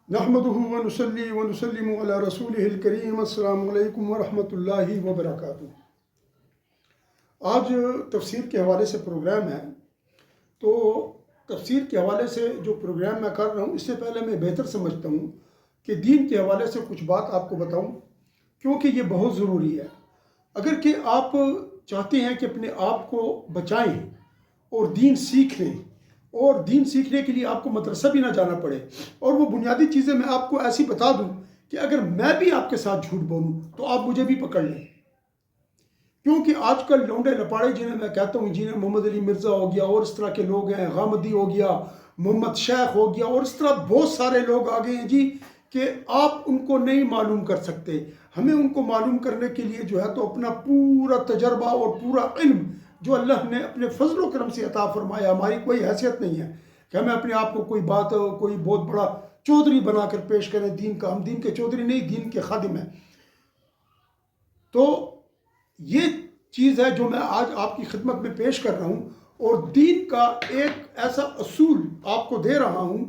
نحمده ونصلي ونسلم على رسوله الکریم۔ السلام علیکم ورحمۃ اللہ وبرکاتہ۔ آج تفسیر کے حوالے سے پروگرام ہے، تو تفسیر کے حوالے سے جو پروگرام میں کر رہا ہوں، اس سے پہلے میں بہتر سمجھتا ہوں کہ دین کے حوالے سے کچھ بات آپ کو بتاؤں، کیونکہ یہ بہت ضروری ہے۔ اگر کہ آپ چاہتے ہیں کہ اپنے آپ کو بچائیں اور دین سیکھ لیں، اور دین سیکھنے کے لیے آپ کو مدرسہ بھی نہ جانا پڑے، اور وہ بنیادی چیزیں میں آپ کو ایسی بتا دوں کہ اگر میں بھی آپ کے ساتھ جھوٹ بولوں تو آپ مجھے بھی پکڑ لیں، کیونکہ آج کل لونڈے لپاڑے جنہیں میں کہتا ہوں، جنہیں محمد علی مرزا ہو گیا اور اس طرح کے لوگ ہیں، غامدی ہو گیا، محمد شیخ ہو گیا، اور اس طرح بہت سارے لوگ آ گئے ہیں جی، کہ آپ ان کو نہیں معلوم کر سکتے۔ ہمیں ان کو معلوم کرنے کے لیے جو ہے تو اپنا پورا تجربہ اور پورا علم جو اللہ نے اپنے فضل و کرم سے عطا فرمایا، ہماری کوئی حیثیت نہیں ہے کہ ہمیں اپنے آپ کو کوئی بہت بڑا چودھری بنا کر پیش کریں دین کا۔ ہم دین کے چودھری نہیں، دین کے خادم ہیں۔ تو یہ چیز ہے جو میں آج آپ کی خدمت میں پیش کر رہا ہوں، اور دین کا ایک ایسا اصول آپ کو دے رہا ہوں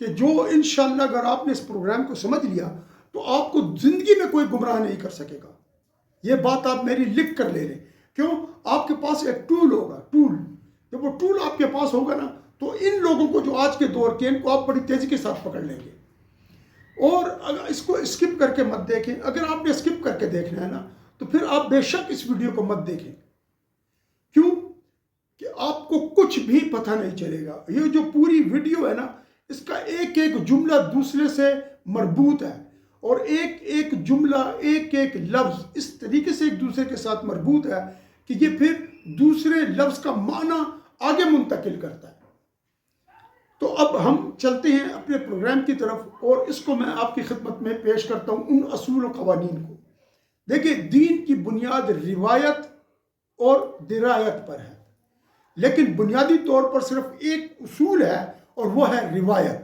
کہ جو انشاءاللہ اگر آپ نے اس پروگرام کو سمجھ لیا تو آپ کو زندگی میں کوئی گمراہ نہیں کر سکے گا۔ یہ بات آپ میری لکھ کر لے لیں، کیوں؟ آپ کے پاس ایک ٹول ہوگا، ٹول۔ جب وہ ٹول آپ کے پاس ہوگا نا، تو ان لوگوں کو جو آج کے دور کے، ان کو آپ بڑی تیزی کے ساتھ پکڑ لیں گے۔ اور اگر اس کو اسکپ کر کے مت دیکھیں۔ اگر آپ نے اسکپ کر کے دیکھنا ہے نا، تو پھر آپ بے شک اس ویڈیو کو مت دیکھیں۔ کیوں؟ کہ آپ کو کچھ بھی پتہ نہیں چلے گا۔ یہ جو پوری ویڈیو ہے نا، اس کا ایک ایک جملہ دوسرے سے مربوط ہے، اور ایک ایک جملہ، ایک ایک لفظ اس طریقے سے ایک دوسرے کے ساتھ مربوط ہے کہ یہ پھر دوسرے لفظ کا معنی آگے منتقل کرتا ہے۔ تو اب ہم چلتے ہیں اپنے پروگرام کی طرف، اور اس کو میں آپ کی خدمت میں پیش کرتا ہوں، ان اصول و قوانین کو۔ دیکھیں، دین کی بنیاد روایت اور درایت پر ہے، لیکن بنیادی طور پر صرف ایک اصول ہے، اور وہ ہے روایت۔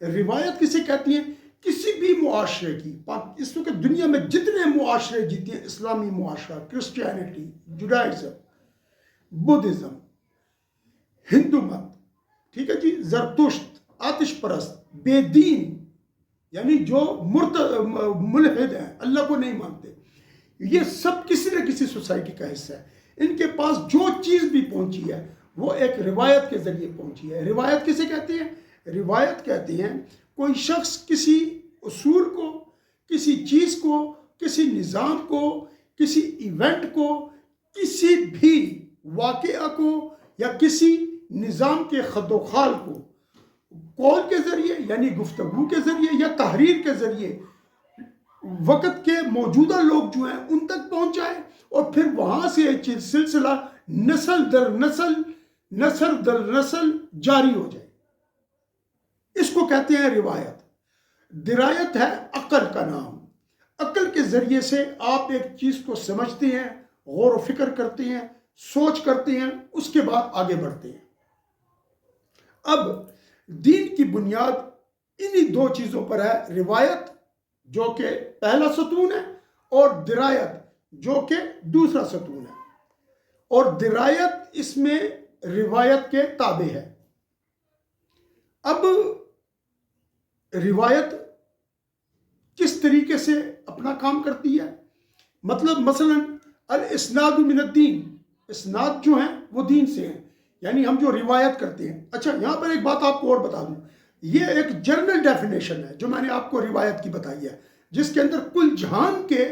روایت کسے کہتی ہیں؟ کسی بھی معاشرے کی، اس وقت دنیا میں جتنے معاشرے جیتے ہیں، اسلامی معاشرہ، کرسچینٹی، جوڈائزم، بدھزم، ہندو مت، ٹھیک ہے جی، زرتشت، آتش پرست، بے دین، یعنی جو ملحد ہیں، اللہ کو نہیں مانتے، یہ سب کسی نہ کسی سوسائٹی کا حصہ ہے۔ ان کے پاس جو چیز بھی پہنچی ہے وہ ایک روایت کے ذریعے پہنچی ہے۔ روایت کسے کہتے ہیں؟ روایت کہتے ہیں کوئی شخص کسی اصول کو، کسی چیز کو، کسی نظام کو، کسی ایونٹ کو، کسی بھی واقعہ کو، یا کسی نظام کے خد و خال کو قول کے ذریعے، یعنی گفتگو کے ذریعے، یا تحریر کے ذریعے وقت کے موجودہ لوگ جو ہیں ان تک پہنچائے، اور پھر وہاں سے یہ سلسلہ نسل در نسل، نسل در نسل جاری ہو جائے۔ اس کو کہتے ہیں روایت۔ درایت ہے عقل کا نام۔ عقل کے ذریعے سے آپ ایک چیز کو سمجھتے ہیں، غور و فکر کرتے ہیں، سوچ کرتے ہیں، اس کے بعد آگے بڑھتے ہیں۔ اب دین کی بنیاد انہی دو چیزوں پر ہے، روایت جو کہ پہلا ستون ہے، اور درایت جو کہ دوسرا ستون ہے، اور درایت اس میں روایت کے تابع ہے۔ اب روایت کس طریقے سے اپنا کام کرتی ہے؟ مطلب مثلا الاسناد من الدین، اسناد جو ہیں وہ دین سے ہیں، یعنی ہم جو روایت کرتے ہیں۔ اچھا، یہاں پر ایک بات آپ کو اور بتا دوں، یہ ایک جنرل ڈیفینیشن ہے جو میں نے آپ کو روایت کی بتائی ہے، جس کے اندر کل جہان کے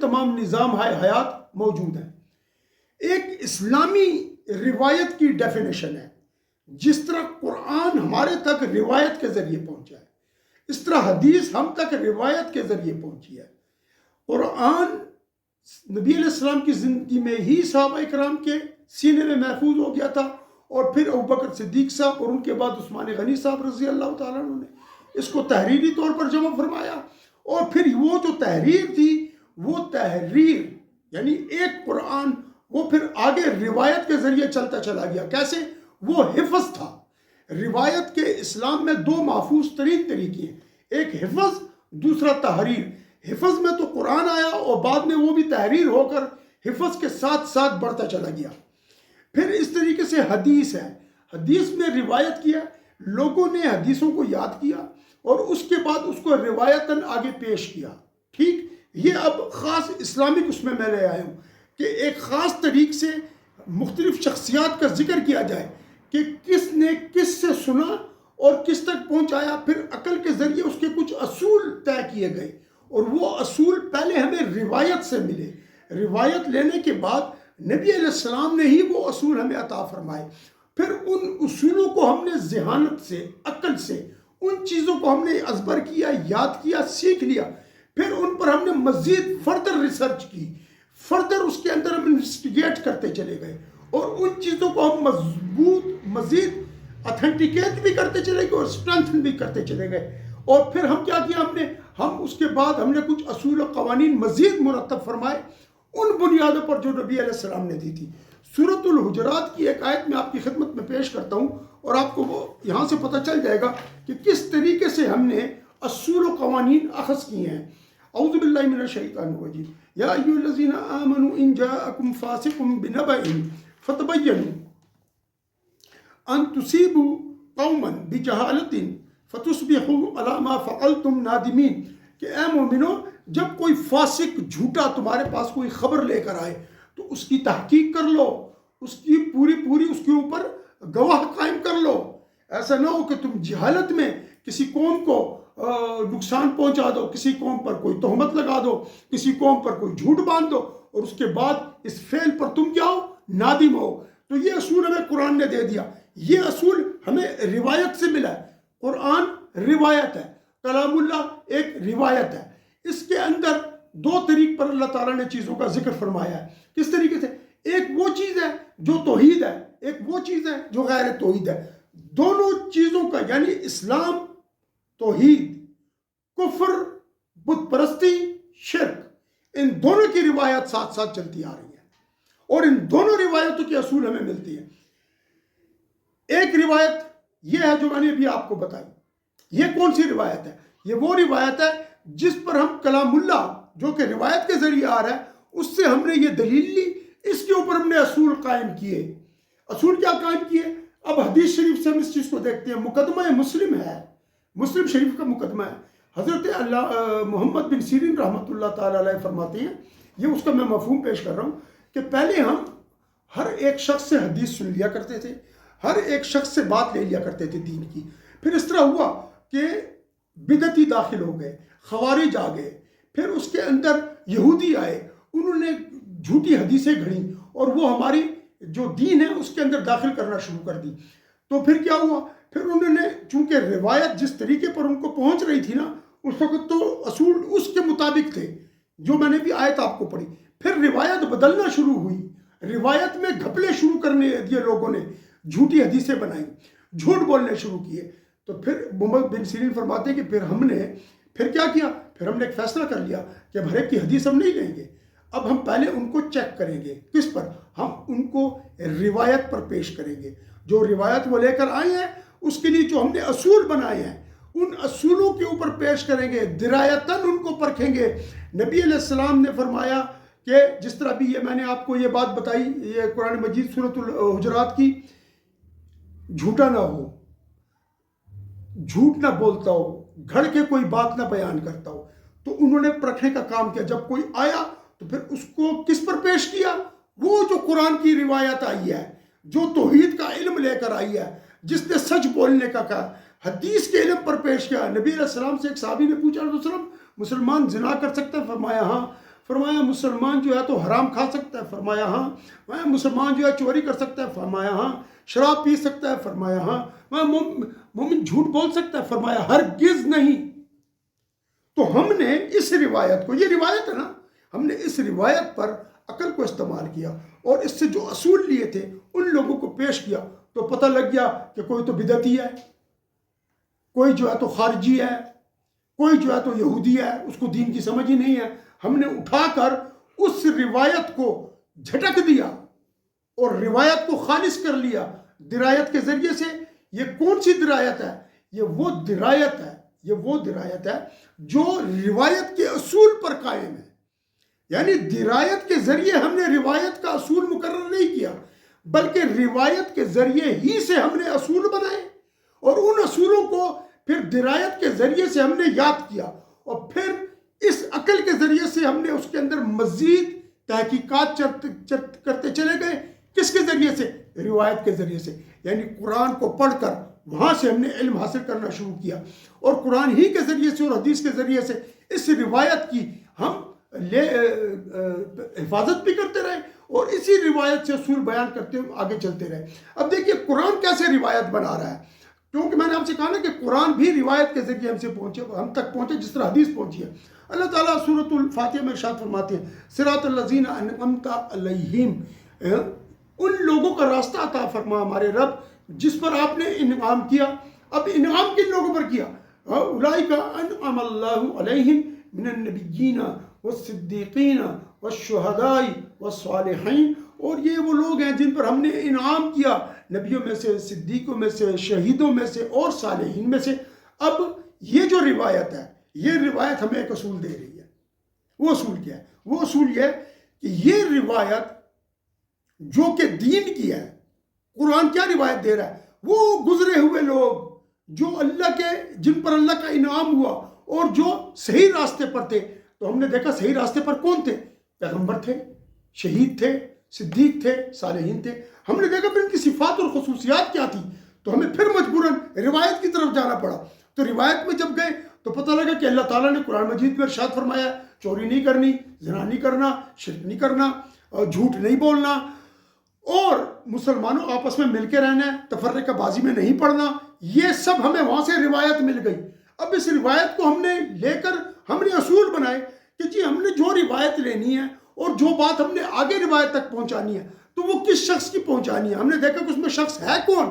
تمام نظام حیات موجود ہیں۔ ایک اسلامی روایت کی ڈیفینیشن ہے، جس طرح قرآن ہمارے تک روایت کے ذریعے پہنچا ہے، اس طرح حدیث ہم تک روایت کے ذریعے پہنچی ہے۔ قرآن نبی علیہ السلام کی زندگی میں ہی صحابہ اکرام کے سینے میں محفوظ ہو گیا تھا، اور پھر ابوبکر صدیق صاحب اور ان کے بعد عثمان غنی صاحب رضی اللہ تعالیٰ عنہ نے اس کو تحریری طور پر جمع فرمایا، اور پھر وہ جو تحریر تھی، وہ تحریر یعنی ایک قرآن، وہ پھر آگے روایت کے ذریعے چلتا چلا گیا۔ کیسے؟ وہ حفظ تھا۔ روایت کے اسلام میں دو محفوظ ترین طریقے ہیں، ایک حفظ، دوسرا تحریر۔ حفظ میں تو قرآن آیا، اور بعد میں وہ بھی تحریر ہو کر حفظ کے ساتھ ساتھ بڑھتا چلا گیا۔ پھر اس طریقے سے حدیث ہے۔ حدیث میں روایت کیا، لوگوں نے حدیثوں کو یاد کیا، اور اس کے بعد اس کو روایتاً آگے پیش کیا. ٹھیک، یہ اب خاص اسلامک اس میں لے آیا ہوں کہ ایک خاص طریق سے مختلف شخصیات کا ذکر کیا جائے کہ کس نے کس سے سنا اور کس تک پہنچایا. پھر عقل کے ذریعے اس کے کچھ اصول طے کیے گئے، اور وہ اصول پہلے ہمیں روایت سے ملے. روایت لینے کے بعد نبی علیہ السلام نے ہی وہ اصول ہمیں عطا فرمائے. پھر ان اصولوں کو ہم نے ذہانت سے، عقل سے، ان چیزوں کو ہم نے ازبر کیا، یاد کیا، سیکھ لیا. پھر ان پر ہم نے مزید فردر ریسرچ کی، فردر اس کے اندر ہم انویسٹیگیٹ کرتے چلے گئے، اور ان چیزوں کو ہم مضبوط مزید اتھینٹیکیٹ بھی کرتے چلے گئے اور اسٹرینتھن بھی کرتے چلے گئے. اور پھر ہم کیا کیا، ہم اس کے بعد ہم نے کچھ اصول و قوانین مزید مرتب فرمائے ان بنیادوں پر جو نبی علیہ السلام نے دی تھی. سورۃ الحجرات کی ایک آیت میں آپ کی خدمت میں پیش کرتا ہوں، اور آپ کو وہ یہاں سے پتہ چل جائے گا کہ کس طریقے سے ہم نے اصول و قوانین اخذ کیے ہیں. اعوذ باللہ من الشیطان الرجیم. یا ایھا الذین آمنوا ان جاءکم فاسق بنبأ فتبینوا ان تصیبوا قوما بجہالۃ فتصبحوا علی ما فعلتم نادمین. کہ اے مومنو، جب کوئی فاسق جھوٹا تمہارے پاس کوئی خبر لے کر آئے تو اس کی تحقیق کر لو، اس کی پوری اس کے اوپر گواہ قائم کر لو. ایسا نہ ہو کہ تم جہالت میں کسی قوم کو نقصان پہنچا دو، کسی قوم پر کوئی تہمت لگا دو، کسی قوم پر کوئی جھوٹ باندھ دو، اور اس کے بعد اس فعل پر تم کیا ہو، نادم ہو. تو یہ اصول ہمیں قرآن نے دے دیا. یہ اصول ہمیں روایت سے ملا ہے. قرآن روایت ہے، کلام اللہ ایک روایت ہے. اس کے اندر دو طریق پر اللہ تعالیٰ نے چیزوں کا ذکر فرمایا ہے. کس طریقے سے؟ ایک وہ چیز ہے جو توحید ہے، ایک وہ چیز ہے جو غیر توحید ہے. دونوں چیزوں کا یعنی اسلام، توحید، کفر، بت پرستی، شرک، ان دونوں کی روایت ساتھ ساتھ چلتی آ رہی ہے، اور ان دونوں روایتوں کے اصول ہمیں ملتی ہیں. ایک روایت یہ ہے جو میں نے ابھی آپ کو بتائی. یہ کون سی روایت ہے؟ یہ وہ روایت ہے جس پر ہم کلام اللہ جو کہ روایت کے ذریعے آ رہا ہے اس سے ہم نے یہ دلیل لی، اس کے اوپر ہم نے اصول قائم کیے. اصول کیا قائم کیے؟ اب حدیث شریف سے ہم اس چیز کو دیکھتے ہیں. مقدمہ مسلم ہے، مسلم شریف کا مقدمہ ہے. حضرت محمد بن سیرین رحمۃ اللہ تعالیٰ علیہ فرماتے ہیں، یہ اس کا میں مفہوم پیش کر رہا ہوں، کہ پہلے ہم ہر ایک شخص سے حدیث سن لیا کرتے تھے، ہر ایک شخص سے بات لے لیا کرتے تھے دین کی. پھر اس طرح ہوا کہ بدعتی داخل ہو گئے، خوارج آ گئے، پھر اس کے اندر یہودی آئے، انہوں نے جھوٹی حدیثیں گھڑیں اور وہ ہماری جو دین ہے اس کے اندر داخل کرنا شروع کر دی. تو پھر کیا ہوا؟ پھر انہوں نے چونکہ روایت جس طریقے پر ان کو پہنچ رہی تھی نا، اس وقت تو اصول اس کے مطابق تھے جو میں نے بھی آیت آپ کو پڑھی. پھر روایت بدلنا شروع ہوئی، روایت میں گھپلے شروع کرنے دیے لوگوں نے، جھوٹی حدیثیں بنائیں، جھوٹ بولنے شروع کیے. تو پھر محمد بن سیرین فرماتے ہیں کہ پھر ہم نے کیا کیا؟ پھر ہم نے ایک فیصلہ کر لیا کہ اب ہر ایک کی حدیث ہم نہیں لیں گے. اب ہم پہلے ان کو چیک کریں گے. کس پر؟ ہم ان کو روایت پر پیش کریں گے. جو روایت وہ لے کر آئے ہیں اس کے لیے جو ہم نے اصول بنائے ہیں ان اصولوں کے اوپر پیش کریں گے، درایتاً ان کو پرکھیں گے. نبی علیہ السلام نے فرمایا کہ جس طرح بھی یہ میں نے آپ کو یہ بات بتائی، یہ قرآن مجید سورۃ الحجرات کی، جھوٹا نہ ہو، جھوٹ نہ بولتا ہو، گھڑ کے کوئی بات نہ بیان کرتا ہو. تو انہوں نے پرکھنے کا کام کیا. جب کوئی آیا تو پھر اس کو کس پر پیش کیا؟ وہ جو قرآن کی روایت آئی ہے، جو توحید کا علم لے کر آئی ہے، جس نے سچ بولنے کا کہا، حدیث کے علم پر پیش کیا. نبی علیہ السلام سے ایک صحابی نے پوچھا، رسول اللہ مسلمان زنا کر سکتا ہے؟ فرمایا ہاں. فرمایا مسلمان جو ہے تو حرام کھا سکتا ہے؟ فرمایا ہاں. مسلمان جو ہے چوری کر سکتا ہے؟ فرمایا ہاں. شراب پی سکتا ہے؟ فرمایا ہاں. مومن جھوٹ بول سکتا ہے؟ فرمایا ہرگز نہیں. تو ہم نے اس روایت کو، یہ روایت ہے نا، ہم نے اس روایت پر عقل کو استعمال کیا اور اس سے جو اصول لیے تھے ان لوگوں کو پیش کیا. تو پتہ لگ گیا کہ کوئی تو بدعتی ہے، کوئی جو ہے تو خارجی ہے، کوئی جو ہے تو یہودی ہے، اس کو دین کی سمجھ ہی نہیں ہے. ہم نے اٹھا کر اس روایت کو جھٹک دیا اور روایت کو خالص کر لیا درایت کے ذریعے سے. یہ کون سی درایت ہے؟ یہ وہ درایت ہے جو روایت کے اصول پر قائم ہے. یعنی درایت کے ذریعے ہم نے روایت کا اصول مقرر نہیں کیا، بلکہ روایت کے ذریعے ہی سے ہم نے اصول بنائے اور ان اصولوں کو پھر درایت کے ذریعے سے ہم نے یاد کیا، اور پھر اس عقل کے ذریعے سے ہم نے اس کے اندر مزید تحقیقات کرتے چلے گئے۔ کس کے ذریعے سے؟ روایت کے ذریعے سے، یعنی قرآن کو پڑھ کر وہاں سے ہم نے علم حاصل کرنا شروع کیا، اور قرآن ہی کے ذریعے سے اور حدیث کے ذریعے سے اس روایت کی ہم حفاظت بھی کرتے رہے، اور اسی روایت سے اصول بیان کرتے ہوئے آگے چلتے رہے۔ اب دیکھیے قرآن کیسے روایت بنا رہا ہے، کیونکہ میں نے آپ سے کہا نا کہ قرآن بھی روایت کے ذریعے ہم تک پہنچے جس طرح حدیث پہنچی ہے۔ اللہ تعالیٰ سورۃ الفاتحہ میں ارشاد فرماتے ہیں، صراط الذین انعمت علیہم، ان لوگوں کا راستہ عطا فرما ہمارے رب جس پر آپ نے انعام کیا۔ اب انعام کن لوگوں پر کیا؟ اولئک انعم اللہ علیہم من النبیین والصدیقین والشہداء والصالحین، اور یہ وہ لوگ ہیں جن پر ہم نے انعام کیا، نبیوں میں سے، صدیقوں میں سے، شہیدوں میں سے اور صالحین میں سے۔ اب یہ جو روایت ہے، یہ روایت ہمیں ایک اصول دے رہی ہے۔ وہ اصول کیا ہے؟ وہ اصول یہ ہے کہ یہ روایت جو کہ دین کی ہے، قرآن کیا روایت دے رہا ہے؟ وہ گزرے ہوئے لوگ جو اللہ کے، جن پر اللہ کا انعام ہوا اور جو صحیح راستے پر تھے۔ تو ہم نے دیکھا صحیح راستے پر کون تھے؟ پیغمبر تھے، شہید تھے، صدیق تھے، صالحین تھے۔ ہم نے دیکھا پھر ان کی صفات اور خصوصیات کیا تھی، تو ہمیں پھر مجبوراً روایت کی طرف جانا پڑا۔ تو روایت میں جب گئے تو پتہ لگا کہ اللہ تعالیٰ نے قرآن مجید میں ارشاد فرمایا چوری نہیں کرنی، زنا نہیں کرنا، شرک نہیں کرنا، اور جھوٹ نہیں بولنا، اور مسلمانوں آپس میں مل کے رہنا ہے، تفرقہ بازی میں نہیں پڑنا۔ یہ سب ہمیں وہاں سے روایت مل گئی۔ اب اس روایت کو ہم نے لے کر ہم نے اصول بنائے کہ جی ہم نے جو روایت لینی ہے اور جو بات ہم نے آگے روایت تک پہنچانی ہے تو وہ کس شخص کی پہنچانی ہے۔ ہم نے دیکھا کہ اس میں شخص ہے کون،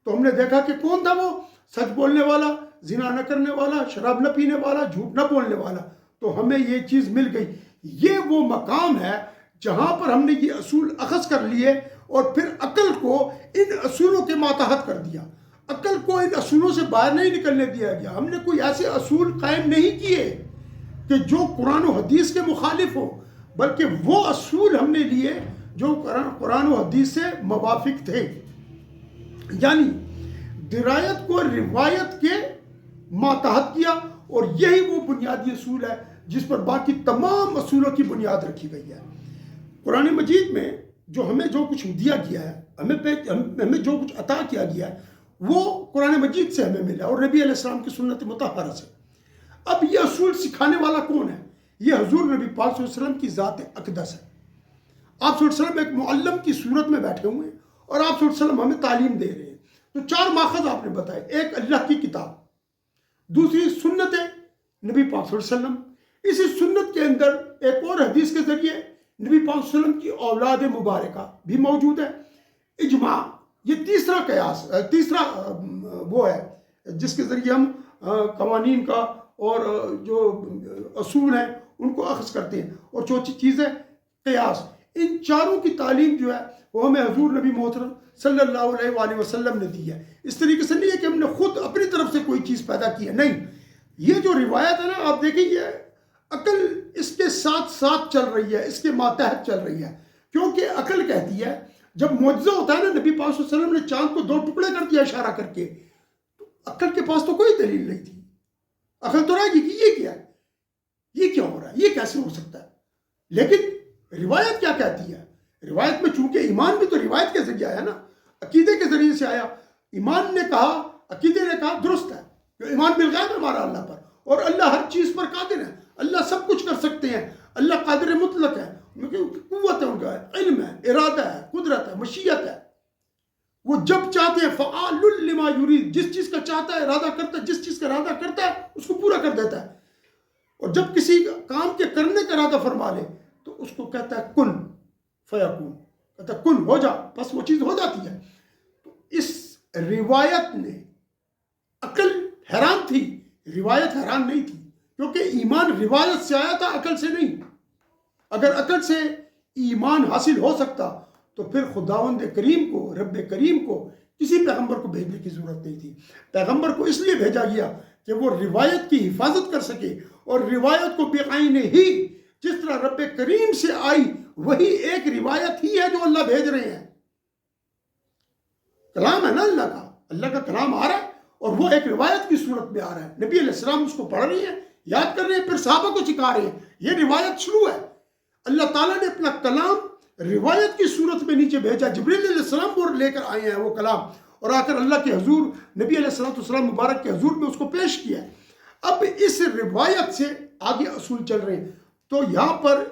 تو ہم نے دیکھا کہ کون تھا وہ؟ سچ بولنے والا، زنا نہ کرنے والا، شراب نہ پینے والا، جھوٹ نہ بولنے والا۔ تو ہمیں یہ چیز مل گئی۔ یہ وہ مقام ہے جہاں پر ہم نے یہ اصول اخذ کر لیے، اور پھر عقل کو ان اصولوں کے ماتحت کر دیا۔ عقل کو ان اصولوں سے باہر نہیں نکلنے دیا گیا۔ ہم نے کوئی ایسے اصول قائم نہیں کیے کہ جو قرآن و حدیث کے مخالف ہو، بلکہ وہ اصول ہم نے لیے جو قرآن و حدیث سے موافق تھے، یعنی درایت کو روایت کے ماتحت کیا، اور یہی وہ بنیادی اصول ہے جس پر باقی تمام اصولوں کی بنیاد رکھی گئی ہے۔ قرآن مجید میں جو ہمیں جو کچھ دیا گیا ہے، ہمیں جو کچھ عطا کیا گیا ہے، وہ قرآن مجید سے ہمیں ملا اور نبی علیہ السلام کی سنت مطہرہ سے۔ اب یہ اصول سکھانے والا کون ہے؟ یہ حضور نبی پاک صلی اللہ علیہ وسلم کی ذات اقدس ہے۔ آپ صلی اللہ علیہ وسلم ایک معلم کی صورت میں بیٹھے ہوئے ہیں، اور آپ صلی اللہ علیہ وسلم ہمیں تعلیم دے رہے ہیں۔ تو 4 ماخذ آپ نے بتائے، ایک اللہ کی کتاب، دوسری سنت نبی پاک صلی اللہ علیہ وسلم، اسی سنت کے اندر ایک اور حدیث کے ذریعے نبی پاک صلی اللہ علیہ وسلم کی اولاد مبارکہ بھی موجود ہے، اجماع، یہ تیسرا قیاس، تیسرا وہ ہے جس کے ذریعے ہم قوانین کا اور جو اصول ہیں ان کو اخذ کرتے ہیں، اور چوتھی چیز ہے قیاس۔ ان چاروں کی تعلیم جو ہے وہ ہمیں حضور نبی محترم صلی اللہ علیہ وآلہ وسلم نے دی ہے۔ اس طریقے سے نہیں ہے کہ ہم نے خود اپنی طرف سے کوئی چیز پیدا کی ہے، نہیں۔ یہ جو روایت ہے نا، آپ دیکھیں یہ عقل اس کے ساتھ ساتھ چل رہی ہے، اس کے ماتحت چل رہی ہے، کیونکہ عقل کہتی ہے، جب معجزہ ہوتا ہے نا، نبی پاک صلی اللہ علیہ وسلم نے چاند کو 2 ٹکڑے کر دیا اشارہ کر کے، تو عقل کے پاس تو کوئی دلیل نہیں تھی۔ عقل تو رہے گی کہ یہ کیا ہے، یہ کیا ہو رہا ہے، یہ کیسے ہو سکتا ہے۔ لیکن روایت کیا کہتی ہے؟ روایت میں چونکہ ایمان بھی تو روایت کے ذریعے آیا نا، عقیدے کے ذریعے سے آیا۔ ایمان نے کہا، عقیدے نے کہا درست ہے کہ ایمان بالغیب ہے ہمارا اللہ پر، اور اللہ ہر چیز پر قادر ہے، اللہ سب کچھ کر سکتے ہیں، اللہ قادر مطلق ہے، قوت ہے، ان کا علم ہے، ارادہ ہے، قدرت ہے، مشیت ہے۔ وہ جب چاہتے ہیں فعال لما یرید، جس چیز کا چاہتا ہے ارادہ کرتا ہے، جس چیز کا ارادہ کرتا ہے اس کو پورا کر دیتا ہے۔ اور جب کسی کام کے کرنے کا ارادہ فرما لے تو اس کو کہتا ہے کن فیکون، کہتا ہے کن ہو جا، بس وہ چیز ہو جاتی ہے۔ تو اس روایت نے، عقل حیران تھی، روایت حیران نہیں تھی، کیونکہ ایمان روایت سے آیا تھا، عقل سے نہیں۔ اگر عقل سے ایمان حاصل ہو سکتا تو پھر خداوند کریم کو، رب کریم کو کسی پیغمبر کو بھیجنے کی ضرورت نہیں تھی۔ پیغمبر کو اس لیے بھیجا گیا کہ وہ روایت کی حفاظت کر سکے، اور روایت کو بعین ہی جس طرح رب کریم سے آئی وہی ایک روایت ہی ہے جو اللہ بھیج رہے ہیں۔ کلام ہے نا اللہ کا کلام آ رہا ہے، اور وہ ایک روایت کی صورت میں آ رہا ہے. نبی علیہ السلام اس کو پڑھ رہے ہیں، یاد کر رہے ہیں، پھر صحابہ کو سکھا رہے ہیں. یہ روایت شروع ہے. اللہ تعالیٰ نے اپنا کلام روایت کی صورت میں نیچے بھیجا. جبریل علیہ السلام کو لے کر آئے ہیں وہ کلام، اور آ کر اللہ کے حضور نبی علیہ السلام مبارک کے حضور میں اس کو پیش کیا. اب اس روایت سے آگے اصول چل رہے ہیں. تو یہاں پر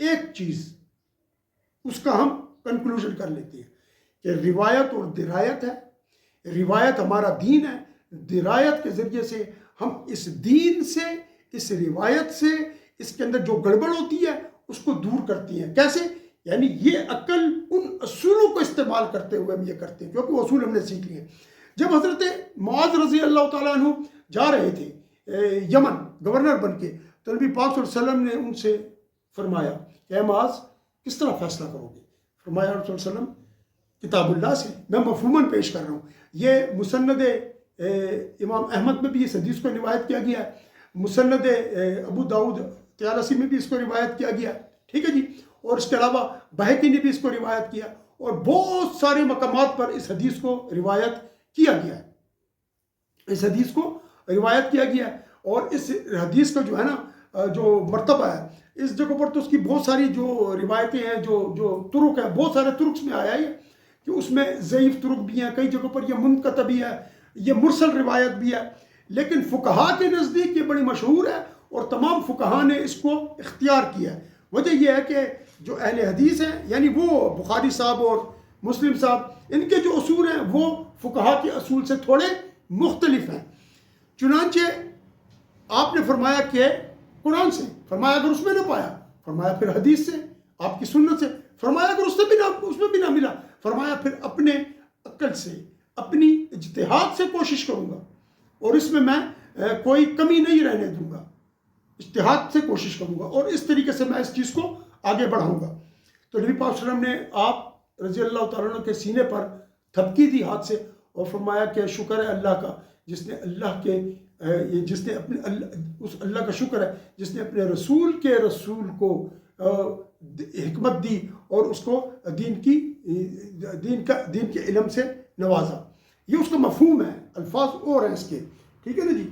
ایک چیز اس کا ہم کنکلوژن کر لیتے ہیں کہ روایت اور درایت ہے. روایت ہمارا دین ہے. درایت کے ذریعے سے ہم اس دین سے، اس روایت سے، اس کے اندر جو گڑبڑ ہوتی ہے اس کو دور کرتی ہیں. کیسے؟ یعنی یہ عقل ان اصولوں کو استعمال کرتے ہوئے ہم یہ کرتے ہیں، کیونکہ وہ اصول ہم نے سیکھ لیے. جب حضرت معاذ رضی اللہ تعالیٰ عنہ جا رہے تھے یمن گورنر بن کے، تو نبی پاک صلی اللہ علیہ وسلم نے ان سے فرمایا کہ اے معاذ کس طرح فیصلہ کرو گے؟ فرمایا رسول صلی اللہ علیہ وسلم کتاب اللہ سے. میں مفہوماً پیش کر رہا ہوں. یہ مسند امام احمد میں بھی اس حدیث کو روایت کیا گیا ہے. مسند ابو داؤد طیالسی میں بھی اس کو روایت کیا گیا. ٹھیک ہے جی. اور اس کے علاوہ بہقی نے بھی اس کو روایت کیا، اور بہت سارے مقامات پر اس حدیث کو روایت کیا گیا ہے. اس حدیث کو روایت کیا گیا ہے. اور اس حدیث کا جو ہے نا جو مرتبہ ہے اس جگہ پر، تو اس کی بہت ساری جو روایتیں ہیں، جو طرق ہیں، بہت سارے طرق میں آیا ہے کہ اس میں ضعیف طرق بھی ہیں، کئی جگہوں پر یہ منقطع بھی ہے، یہ مرسل روایت بھی ہے. لیکن فقہا کے نزدیک یہ بڑی مشہور ہے اور تمام فقہا نے اس کو اختیار کیا ہے. وجہ یہ ہے کہ جو اہل حدیث ہیں، یعنی وہ بخاری صاحب اور مسلم صاحب، ان کے جو اصول ہیں وہ فقہا کے اصول سے تھوڑے مختلف ہیں. چنانچہ آپ نے فرمایا کہ قرآن سے، فرمایا اگر اس میں نہ پایا، فرمایا پھر حدیث سے، آپ کی سنت سے، فرمایا اگر اس میں بھی نہ ملا، فرمایا پھر اپنے عقل سے، اپنی اجتہاد سے کوشش کروں گا، اور اس میں کوئی کمی نہیں رہنے دوں گا. اجتہاد سے کوشش کروں گا اور اس طریقے سے میں اس چیز کو آگے بڑھاؤں گا. تو نبی پاک صلی اللہ علیہ وسلم نے آپ رضی اللہ تعالیٰ عنہ کے سینے پر تھپکی دی ہاتھ سے، اور فرمایا کہ شکر ہے اللہ کا جس نے اس اللہ کا شکر ہے جس نے اپنے رسول کو حکمت دی اور اس کو دین کے علم سے نوازا. یہ اس کا مفہوم ہے. الفاظ اور ہیں اس کے. ٹھیک ہے نا جی.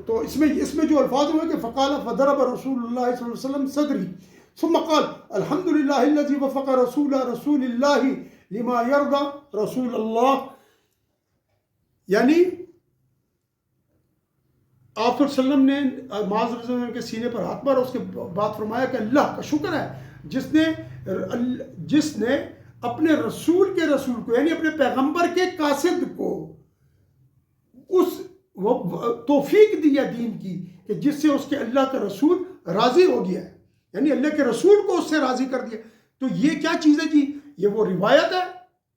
تو اس میں جو الفاظ ہوئے کہ فقال فضرب رسول اللہ صلی اللہ علیہ وسلم صدری ثم قال الحمد للہ الذی وفق رسول اللہ لما یرضى رسول اللہ. یعنی آپ صلی اللہ علیہ وسلم نے معاذ رضی اللہ عنہ کے سینے پر ہاتھ مارا. اس کے بعد فرمایا کہ اللہ کا شکر ہے جس نے اپنے رسول کو یعنی اپنے پیغمبر کے قاصد کو وہ توفیق دیا دین کی کہ جس سے اس کے اللہ کا رسول راضی ہو گیا ہے، یعنی اللہ کے رسول کو اس سے راضی کر دیا. تو یہ کیا چیز ہے جی؟ یہ وہ روایت ہے،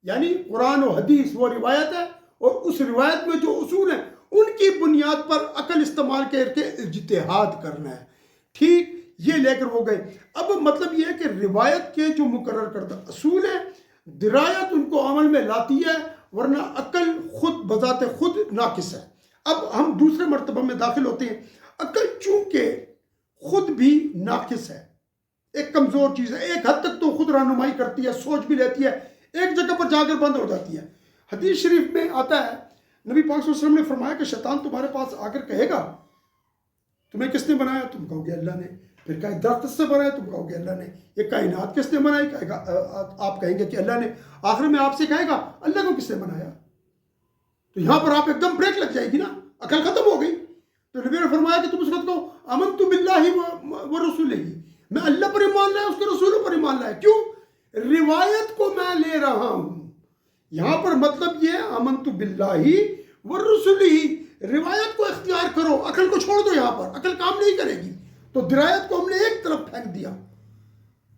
یعنی قرآن و حدیث وہ روایت ہے، اور اس روایت میں جو اصول ہیں ان کی بنیاد پر عقل استعمال کر کے اجتہاد کرنا ہے. ٹھیک، یہ لے کر وہ گئے. اب مطلب یہ ہے کہ روایت کے جو مقرر کردہ اصول ہیں، درایت ان کو عمل میں لاتی ہے، ورنہ عقل خود بذات خود ناقص ہے. اب ہم دوسرے مرتبہ میں داخل ہوتے ہیں. عقل چونکہ خود بھی ناقص ہے، ایک کمزور چیز ہے، ایک حد تک تو خود رہنمائی کرتی ہے، سوچ بھی لیتی ہے، ایک جگہ پر جا کر بند ہو جاتی ہے. حدیث شریف میں آتا ہے، نبی پاک صلی اللہ علیہ وسلم نے فرمایا کہ شیطان تمہارے پاس آ کر کہے گا تمہیں کس نے بنایا؟ تم کہو گے اللہ نے. پھر کہے درخت سے بنایا؟ تم کہو گے اللہ نے. یہ کائنات کس نے بنائی؟ آپ کہیں گے کہ اللہ نے. آخر میں آپ سے کہے گا اللہ کو کس نے بنایا؟ تو یہاں پر آپ ایک دم بریک لگ جائے گی نا، عقل ختم ہو گئی. تو نبی نے فرمایا کہ تم اس وقت کو آمنت باللہ و رسولہ، میں اللہ پر ایمان لایا، اس کے رسولوں پر ایمان لایا. کیوں؟ روایت کو میں لے رہا ہوں. یہاں پر مطلب یہ آمنت باللہ و رسولہ، روایت کو اختیار کرو، عقل کو چھوڑ دو. یہاں پر عقل کام نہیں کرے گی. تو درایت کو ہم نے ایک طرف پھینک دیا،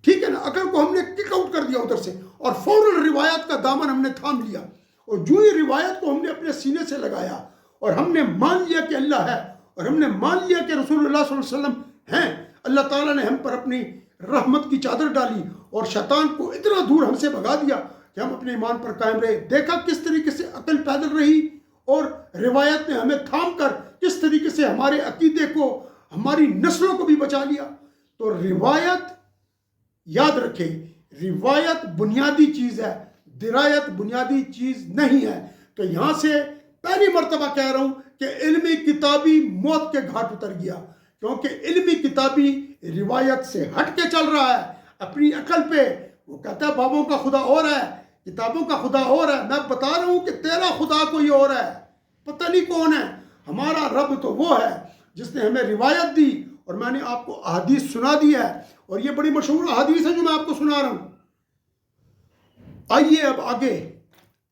ٹھیک ہے نا، عقل کو ہم نے کک آؤٹ کر دیا ادھر سے، اور فوراً روایت کا دامن ہم نے تھام لیا. اور جو ہی روایت کو ہم نے اپنے سینے سے لگایا اور ہم نے مان لیا کہ اللہ ہے، اور ہم نے مان لیا کہ رسول اللہ صلی اللہ علیہ وسلم ہیں، اللہ تعالیٰ نے ہم پر اپنی رحمت کی چادر ڈالی اور شیطان کو اتنا دور ہم سے بھگا دیا کہ ہم اپنے ایمان پر قائم رہے. دیکھا کس طریقے سے عقل پیدل رہی، اور روایت نے ہمیں تھام کر کس طریقے سے ہمارے عقیدے کو، ہماری نسلوں کو بھی بچا لیا. تو روایت یاد رکھے، روایت بنیادی چیز ہے، درایت بنیادی چیز نہیں ہے. تو یہاں سے پہلی مرتبہ کہہ رہا ہوں کہ علمی کتابی موت کے گھاٹ اتر گیا، کیونکہ علمی کتابی روایت سے ہٹ کے چل رہا ہے اپنی عقل پہ۔ وہ کہتا ہے بابوں کا خدا اور ہے، کتابوں کا خدا اور ہے۔ میں بتا رہا ہوں کہ تیرا خدا کوئی اور ہے، پتہ نہیں کون ہے۔ ہمارا رب تو وہ ہے جس نے ہمیں روایت دی، اور میں نے آپ کو احادیث سنا دی ہے، اور یہ بڑی مشہور احادیث ہے جو میں آپ کو سنا رہا ہوں۔ آئیے اب آگے،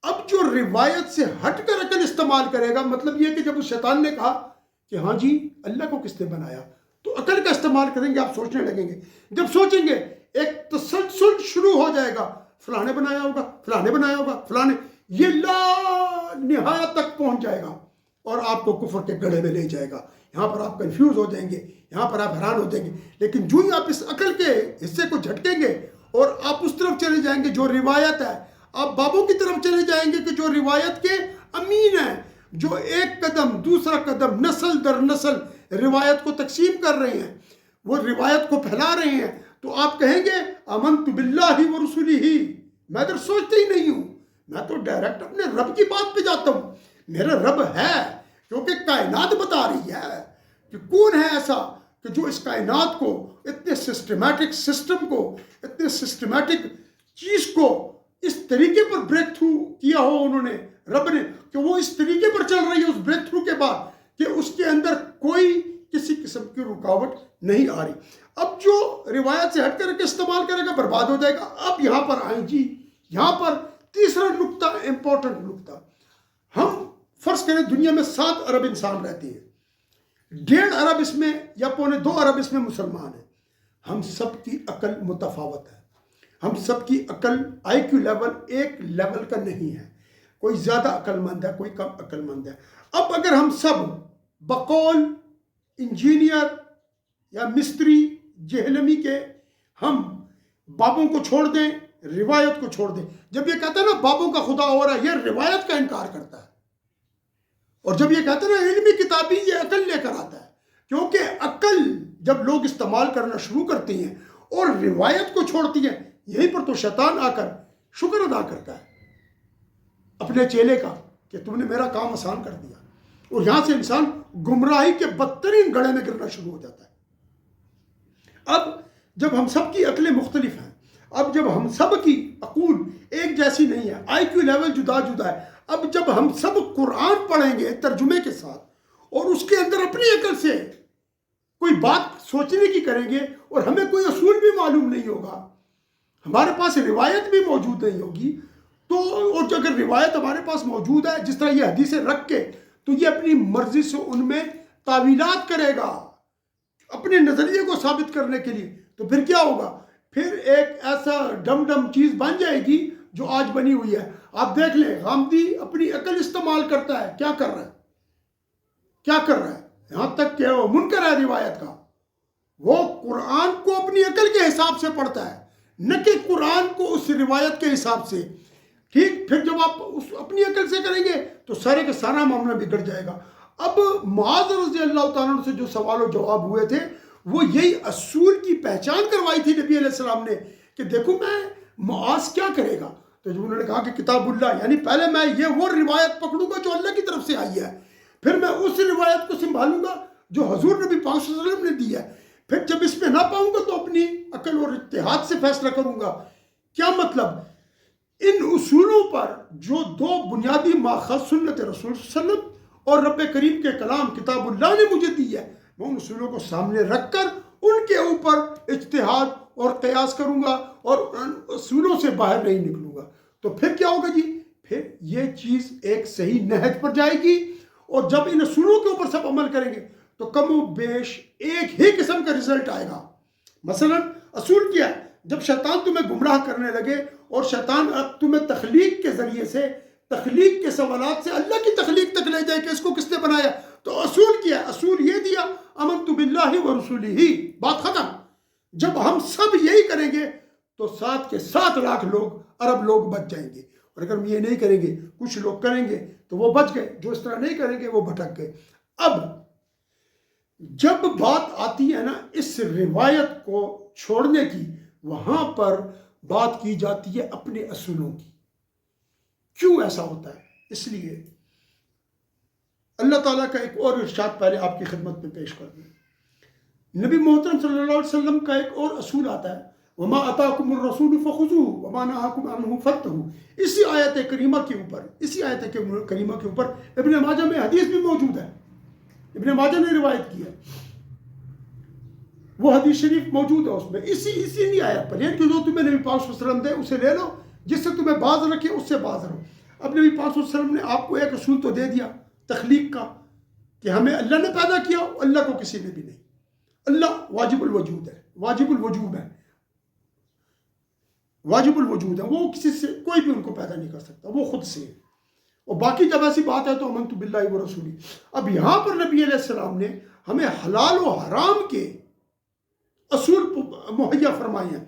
اب جو روایت سے ہٹ کر عقل استعمال کرے گا، مطلب یہ کہ جب اس شیطان نے کہا کہ ہاں جی اللہ کو کس نے بنایا، تو عقل کا استعمال کریں گے، آپ سوچنے لگیں گے۔ جب سوچیں گے ایک تسلسل شروع ہو جائے گا، فلاں نے بنایا ہوگا، فلاں نے بنایا ہوگا، فلاں نے، یہ لا نہایت تک پہنچ جائے گا اور آپ کو کفر کے گڑھے میں لے جائے گا۔ یہاں پر آپ کنفیوز ہو جائیں گے، یہاں پر آپ حیران ہو جائیں گے۔ لیکن جو ہی آپ اس عقل کے حصے کو جھٹکیں گے اور آپ اس طرف چلے جائیں گے جو روایت ہے، آپ بابوں کی طرف چلے جائیں گے کہ جو روایت کے امین ہیں، جو ایک قدم دوسرا قدم نسل در نسل روایت کو تقسیم کر رہے ہیں، وہ روایت کو پھیلا رہے ہیں، تو آپ کہیں گے آمنت باللہ ورسولہ، میں ادھر سوچتے ہی نہیں ہوں، میں تو ڈائریکٹ اپنے رب کی بات پہ جاتا ہوں۔ میرا رب ہے، کیونکہ کائنات بتا رہی ہے کہ کون ہے ایسا کہ جو اس کائنات کو، اتنے سسٹمیٹک سسٹم کو، اتنے سسٹمیٹک چیز کو اس طریقے پر بریک تھرو کیا ہو انہوں نے، رب نے، کہ وہ اس طریقے پر چل رہی ہے اس بریک تھرو کے بعد کہ اس کے اندر کوئی کسی قسم کی رکاوٹ نہیں آ رہی۔ اب جو روایت سے ہٹ کر کے استعمال کرے گا برباد ہو جائے گا۔ اب یہاں پر آئیں جی، یہاں پر تیسرا نقطہ، امپورٹنٹ نقطہ، ہم فرض کریں دنیا میں 7 ارب انسان رہتے ہیں، 1.5 ارب اس میں یا 1.25 ارب اس میں مسلمان ہیں۔ ہم سب کی عقل متفاوت ہے، ہم سب کی عقل آئی کیو لیول ایک لیول کا نہیں ہے، کوئی زیادہ عقل مند ہے، کوئی کم عقل مند ہے۔ اب اگر ہم سب بقول انجینئر یا مستری جہلمی کے ہم بابوں کو چھوڑ دیں، روایت کو چھوڑ دیں، جب یہ کہتا ہے نا بابوں کا خدا اور ہے، یہ روایت کا انکار کرتا ہے، اور جب یہ کہتا ہے نا علمی کتابی، یہ عقل لے کر آتا ہے، کیونکہ عقل جب لوگ استعمال کرنا شروع کرتے ہیں اور روایت کو چھوڑتی ہیں، یہیں پر تو شیطان آ کر شکر ادا کرتا ہے اپنے چیلے کا کہ تم نے میرا کام آسان کر دیا، اور یہاں سے انسان گمراہی کے بدترین گڑھے میں گرنا شروع ہو جاتا ہے۔ اب جب ہم سب کی عقلیں مختلف ہیں، اب جب ہم سب کی عقول ایک جیسی نہیں ہے، آئی کیو لیول جدا جدا ہے، اب جب ہم سب قرآن پڑھیں گے ترجمے کے ساتھ اور اس کے اندر اپنی عقل سے کوئی بات سوچنے کی کریں گے، اور ہمیں کوئی اصول بھی معلوم نہیں ہوگا، ہمارے پاس روایت بھی موجود نہیں ہوگی، تو اور اگر روایت ہمارے پاس موجود ہے جس طرح یہ حدیثیں رکھ کے، تو یہ اپنی مرضی سے ان میں تعویلات کرے گا اپنے نظریے کو ثابت کرنے کے لیے، تو پھر کیا ہوگا؟ پھر ایک ایسا ڈم ڈم چیز بن جائے گی جو آج بنی ہوئی ہے۔ آپ دیکھ لیں، غامدی اپنی عقل استعمال کرتا ہے، کیا کر رہا ہے، کیا کر رہا ہے، یہاں تک کہ وہ منکر ہے روایت کا، وہ قرآن کو اپنی عقل کے حساب سے پڑھتا ہے، نہ کہ قرآن کو اس روایت کے حساب سے۔ ٹھیک، پھر جب آپ اپنی عقل سے کریں گے تو سارے کا سارا معاملہ بگڑ جائے گا۔ اب معاذ رضی اللہ تعالیٰ عنہ سے جو سوال و جواب ہوئے تھے، وہ یہی اصول کی پہچان کروائی تھی نبی علیہ السلام نے کہ دیکھو میں معاذ کیا کرے گا، تو جب انہوں نے کہا کہ کتاب اللہ، یعنی پہلے میں یہ وہ روایت پکڑوں گا جو اللہ کی طرف سے آئی ہے، پھر میں اس روایت کو سنبھالوں گا جو حضور نبی پاک صلی اللہ علیہ وسلم نے دی ہے، پھر جب اس میں نہ پاؤں گا تو اپنی عقل اور اتحاد سے فیصلہ کروں گا۔ کیا مطلب؟ ان اصولوں پر جو 2 بنیادی ماخذ سنت رسول صلی اللہ علیہ وسلم اور رب کریم کے کلام کتاب اللہ نے مجھے دی ہے، میں ان اصولوں کو سامنے رکھ کر ان کے اوپر اجتہاد اور قیاس کروں گا اور ان اصولوں سے باہر نہیں نکلوں گا۔ تو پھر کیا ہوگا جی؟ پھر یہ چیز ایک صحیح نہج پر جائے گی، اور جب ان اصولوں کے اوپر سب عمل کریں گے تو کم و بیش ایک ہی قسم کا رزلٹ آئے گا۔ مثلا اصول کیا ہے؟ جب شیطان تمہیں گمراہ کرنے لگے اور شیطان اب تمہیں تخلیق کے ذریعے سے، تخلیق کے سوالات سے اللہ کی تخلیق تک لے جائے کہ اس کو کس نے بنایا، تو اصول کیا ہے؟ اصول یہ دیا آمنت باللہ ورسولہ، بات ختم۔ جب ہم سب یہی کریں گے تو 7 کے 7 لاکھ لوگ، عرب لوگ بچ جائیں گے، اور اگر ہم یہ نہیں کریں گے، کچھ لوگ کریں گے تو وہ بچ گئے، جو اس طرح نہیں کریں گے وہ بھٹک گئے۔ اب جب بات آتی ہے نا اس روایت کو چھوڑنے کی، وہاں پر بات کی جاتی ہے اپنے اصولوں کی۔ کیوں ایسا ہوتا ہے؟ اس لیے اللہ تعالیٰ کا ایک اور ارشاد پہلے آپ کی خدمت میں پیش کر دوں. نبی محترم صلی اللہ علیہ وسلم کا ایک اور اصول آتا ہے، وما اتاکم الرسول فخذوہ وما نہاکم عنہ فانتہوا. اسی آیت کریمہ کے اوپر ابن ماجہ میں حدیث بھی موجود ہے، ابن ماجہ نے روایت کی ہے، وہ حدیث شریف موجود ہے اس میں، اسی آیت پر، یعنی کہ جو تمہیں نبی پاک صلی اللہ علیہ وسلم دے اسے لے لو، جس سے تمہیں باز رکھے اس سے باز رہو. اب نبی پاک صلی اللہ علیہ وسلم نے آپ کو ایک اصول تو دے دیا تخلیق کا کہ ہمیں اللہ نے پیدا کیا، اللہ کو کسی نے بھی نہیں. اللہ واجب الوجود ہے، واجب الوجوب ہے، واجب الوجود ہے، وہ کسی سے کوئی بھی ان کو پیدا نہیں کر سکتا، وہ خود سے ہے. اور باقی جب ایسی بات ہے تو آمنت باللہ و رسولی. اب یہاں پر نبی علیہ السلام نے ہمیں حلال و حرام کے اصول مہیا فرمائے ہیں.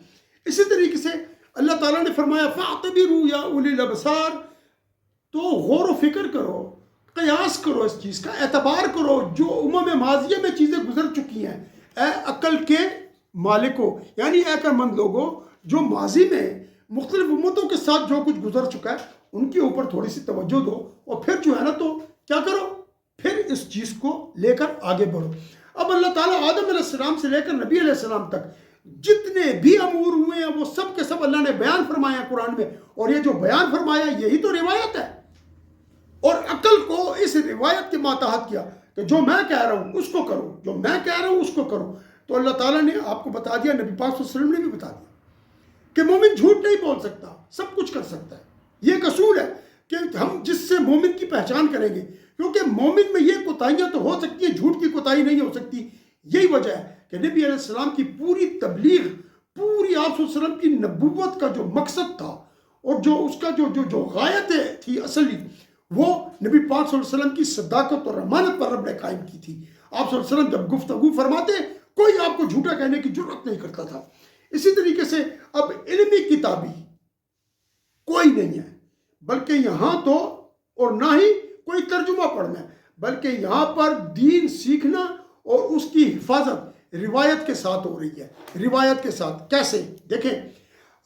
اسی طریقے سے اللہ تعالیٰ نے فرمایا فَاعْتَبِرُوا يَا أُولِي الْأَبْصَارِ، تو غور و فکر کرو، قیاس کرو، اس چیز کا اعتبار کرو جو ماضیہ میں چیزیں گزر چکی ہیں. اے عقل کے مالکو، یعنی اے عقل مند لوگوں، جو ماضی میں مختلف امتوں کے ساتھ جو کچھ گزر چکا ہے ان کے اوپر تھوڑی سی توجہ دو، اور پھر جو ہے نا تو کیا کرو، پھر اس چیز کو لے کر آگے بڑھو. اب اللہ تعالیٰ آدم علیہ السلام سے لے کر نبی علیہ السلام تک جتنے بھی امور ہوئے ہیں وہ سب کے سب اللہ نے بیان فرمایا قرآن میں، اور یہ جو بیان فرمایا یہی تو روایت ہے. اور عقل کو اس روایت کے ماتحت کیا کہ جو میں کہہ رہا ہوں اس کو کرو، جو میں کہہ رہا ہوں اس کو کرو. تو اللہ تعالیٰ نے آپ کو بتا دیا، نبی پاک صلی اللہ علیہ وسلم نے بھی بتا دیا کہ مومن جھوٹ نہیں بول سکتا، سب کچھ کر سکتا ہے. یہ ایک اصول ہے کہ ہم جس سے مومن کی پہچان کریں گے، کیونکہ مومن میں یہ کوتاہیاں تو ہو سکتی ہیں، جھوٹ کی کوتاہی نہیں ہو سکتی. یہی وجہ ہے کہ نبی علیہ السلام کی پوری تبلیغ، پوری آپ صلی اللہ علیہ وسلم کی نبوت کا جو مقصد تھا اور جو اس کا جو غایت تھی اصلی، وہ نبی پاک صلی اللہ علیہ وسلم کی صداقت اور امانت پر رب نے قائم کی تھی. آپ صلی اللہ علیہ وسلم جب گفتگو فرماتے کوئی آپ کو جھوٹا کہنے کی جرات نہیں کرتا تھا. اسی طریقے سے اب علمی کتابی کوئی نہیں ہے، بلکہ یہاں تو اور نہ ہی کوئی ترجمہ پڑھنا ہے، بلکہ یہاں پر دین سیکھنا اور اس کی حفاظت روایت کے ساتھ ہو رہی ہے. روایت کے ساتھ کیسے؟ دیکھیں،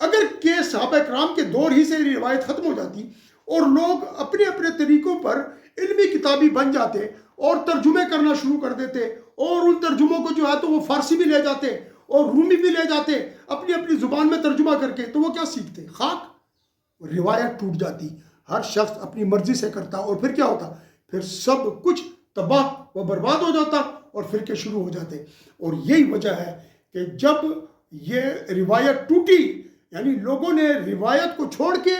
اگر کہ صحابہ کرام کے دور ہی سے روایت ختم ہو جاتی اور لوگ اپنے اپنے طریقوں پر علمی کتابی بن جاتے اور ترجمے کرنا شروع کر دیتے، اور ان ترجموں کو جو ہے تو وہ فارسی بھی لے جاتے اور رومی بھی لے جاتے اپنی اپنی زبان میں ترجمہ کر کے، تو وہ کیا سیکھتے؟ خاک. روایت ٹوٹ جاتی، ہر شخص اپنی مرضی سے کرتا، اور پھر کیا ہوتا؟ پھر سب کچھ تباہ و برباد ہو جاتا اور فرقے شروع ہو جاتے. اور یہی وجہ ہے کہ جب یہ روایت ٹوٹی، یعنی لوگوں نے روایت کو چھوڑ کے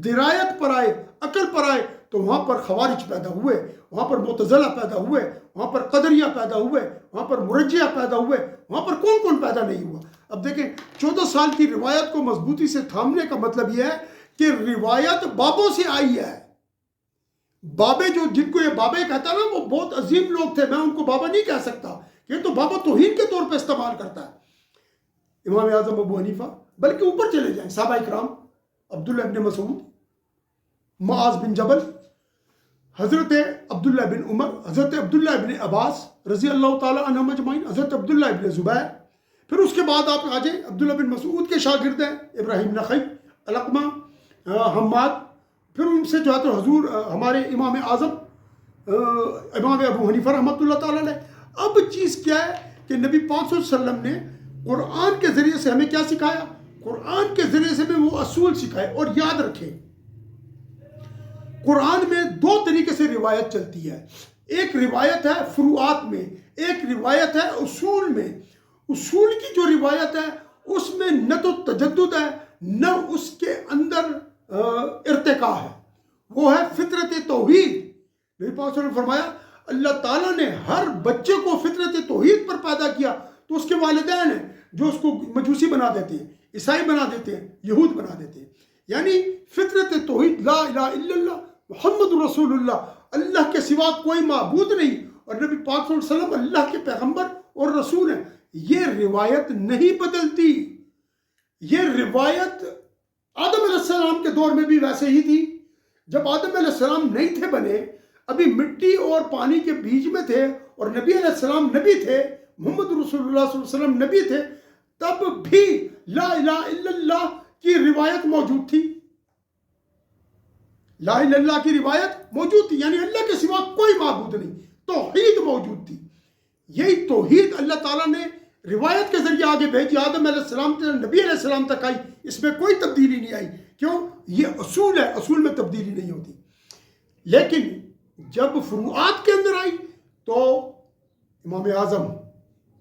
درایت پر آئے، عقل پر آئے، تو وہاں پر خوارج پیدا ہوئے، وہاں پر معتزلہ پیدا ہوئے، وہاں پر قدریہ پیدا ہوئے، وہاں پر مرجیہ پیدا ہوئے، وہاں پر کون کون پیدا نہیں ہوا. اب دیکھیں، 14 سال کی روایت کو مضبوطی سے تھامنے کا مطلب یہ ہے کہ روایت بابوں سے آئی ہے. بابے جن کو یہ بابے کہتا ہے نا، وہ بہت عظیم لوگ تھے، میں ان کو بابا نہیں کہہ سکتا، یہ تو بابا توہین کے طور پہ استعمال کرتا ہے. امام اعظم ابو حنیفہ، بلکہ اوپر چلے جائیں، صحابہ اکرام، عبداللہ ابن مسعود، معاذ بن جبل، حضرت عبداللہ بن عمر، حضرت عبداللہ ابن عباس رضی اللہ تعالی عنہم اجمعین، حضرت عبداللہ ابن زبیر. پھر اس کے بعد آپ آ جائیں، عبداللہ بن مسعود کے شاگرد ہیں ابراہیم نخعی، علقمہ، حماد. پھر ان سے جو ہے تو حضور ہمارے امام اعظم امام ابو حنیفہ رحمۃ اللہ تعالیٰ علیہ. اب چیز کیا ہے کہ نبی پاک صلی اللہ علیہ وسلم نے قرآن کے ذریعے سے ہمیں کیا سکھایا؟ قرآن کے ذریعے سے ہمیں وہ اصول سکھائے. اور یاد رکھیں، قرآن میں 2 طریقے سے روایت چلتی ہے. ایک روایت ہے فروعات میں، ایک روایت ہے اصول میں. اصول کی جو روایت ہے اس میں نہ تو تجدد ہے، نہ اس کے اندر ارتقاء ہے، وہ ہے فطرت توحید. نبی پاک صلی اللہ علیہ وسلم نے فرمایا اللہ تعالیٰ نے ہر بچے کو فطرت توحید پر پیدا کیا. تو اس کے والدین ہیں جو اس کو مجوسی بنا دیتے ہیں، عیسائی بنا دیتے ہیں، یہود بنا دیتے ہیں. یعنی فطرت توحید، لا الہ الا اللہ محمد رسول اللہ، اللہ کے سوا کوئی معبود نہیں، اور نبی پاک صلی اللہ علیہ وسلم اللہ کے پیغمبر اور رسول ہیں. یہ روایت نہیں بدلتی. یہ روایت آدم علیہ السلام کے دور میں بھی ویسے ہی تھی. جب آدم علیہ السلام نہیں تھے بنے، ابھی مٹی اور پانی کے بیچ میں تھے، اور نبی علیہ السلام نبی تھے، محمد رسول اللہ صلی اللہ علیہ وسلم نبی تھے، تب بھی لا الہ الا اللہ کی روایت موجود تھی. لا الہ الا اللہ کی روایت موجود تھی، یعنی اللہ کے سوا کوئی معبود نہیں، توحید موجود تھی. یہی توحید اللہ تعالیٰ نے روایت کے ذریعے آگے بھیجی، آدم علیہ السلام سے نبی علیہ السلام تک آئی، اس میں کوئی تبدیلی نہیں آئی. کیوں؟ یہ اصول ہے، اصول میں تبدیلی نہیں ہوتی. لیکن جب فروعات کے اندر آئی تو امام اعظم،